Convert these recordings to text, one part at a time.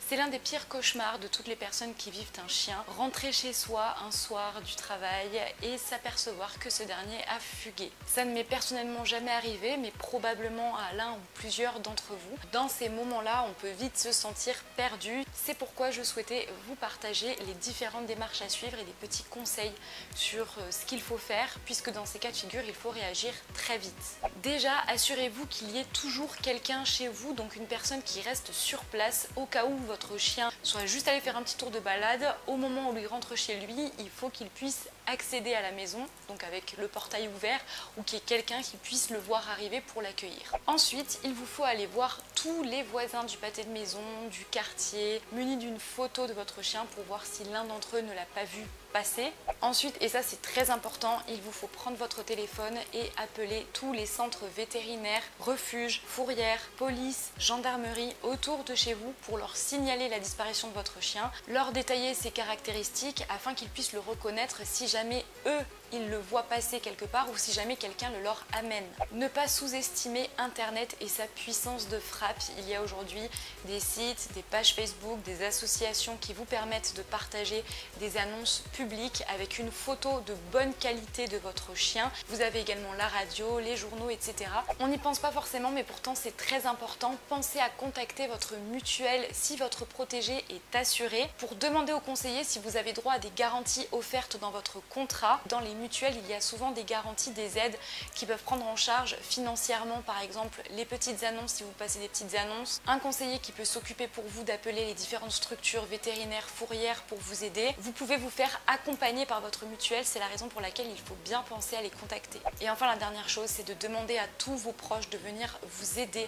C'est l'un des pires cauchemars de toutes les personnes qui vivent un chien. Rentrer chez soi un soir du travail et s'apercevoir que ce dernier a fugué. Ça ne m'est personnellement jamais arrivé, mais probablement à l'un ou plusieurs d'entre vous. Dans ces moments-là, on peut vite se sentir perdu. C'est pourquoi je souhaitais vous partager les différentes démarches à suivre et des petits conseils sur ce qu'il faut faire, puisque dans ces cas de figure, il faut réagir très vite. Déjà, assurez-vous qu'il y ait toujours quelqu'un chez vous, donc une personne qui reste sur place au cas où votre chien soit juste allé faire un petit tour de balade. Au moment où il rentre chez lui, il faut qu'il puisse accéder à la maison, donc avec le portail ouvert, ou qu'il y ait quelqu'un qui puisse le voir arriver pour l'accueillir. Ensuite, il vous faut aller voir tous les voisins du pâté de maison, du quartier, munis d'une photo de votre chien pour voir si l'un d'entre eux ne l'a pas vu passer. Ensuite, et ça c'est très important, il vous faut prendre votre téléphone et appeler tous les centres vétérinaires, refuges, fourrières, police, gendarmerie autour de chez vous pour leur signaler la disparition de votre chien, leur détailler ses caractéristiques afin qu'ils puissent le reconnaître si jamais eux ils le voient passer quelque part ou si jamais quelqu'un le leur amène. Ne pas sous-estimer Internet et sa puissance de frappe. Il y a aujourd'hui des sites, des pages Facebook, des associations qui vous permettent de partager des annonces publiques avec une photo de bonne qualité de votre chien. Vous avez également la radio, les journaux, etc. On n'y pense pas forcément, mais pourtant c'est très important. Pensez à contacter votre mutuelle si votre protégé est assuré pour demander au conseiller si vous avez droit à des garanties offertes dans votre contrat. Dans les mutuelles, il y a souvent des garanties, des aides qui peuvent prendre en charge financièrement, par exemple les petites annonces si vous passez des petites annonces, un conseiller qui peut s'occuper pour vous d'appeler les différentes structures vétérinaires, fourrières pour vous aider. Vous pouvez vous faire accompagner par votre mutuelle, c'est la raison pour laquelle il faut bien penser à les contacter. Et enfin, la dernière chose, c'est de demander à tous vos proches de venir vous aider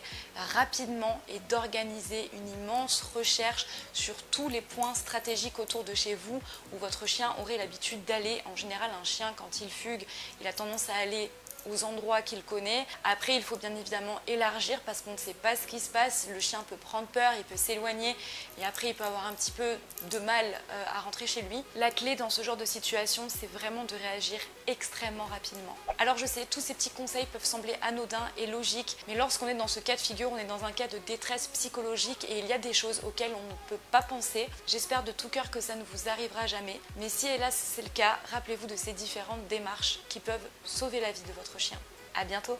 rapidement et d'organiser une immense recherche sur tous les points stratégiques autour de chez vous où votre chien aurait l'habitude d'aller. En général, un chien, quand il fugue, il a tendance à aller aux endroits qu'il connaît. Après, il faut bien évidemment élargir parce qu'on ne sait pas ce qui se passe. Le chien peut prendre peur, il peut s'éloigner et après il peut avoir un petit peu de mal à rentrer chez lui. La clé dans ce genre de situation, c'est vraiment de réagir extrêmement rapidement. Alors je sais, tous ces petits conseils peuvent sembler anodins et logiques, mais lorsqu'on est dans ce cas de figure, on est dans un cas de détresse psychologique et il y a des choses auxquelles on ne peut pas penser. J'espère de tout cœur que ça ne vous arrivera jamais, mais si hélas c'est le cas, rappelez-vous de ces différentes démarches qui peuvent sauver la vie de votre chien. À bientôt!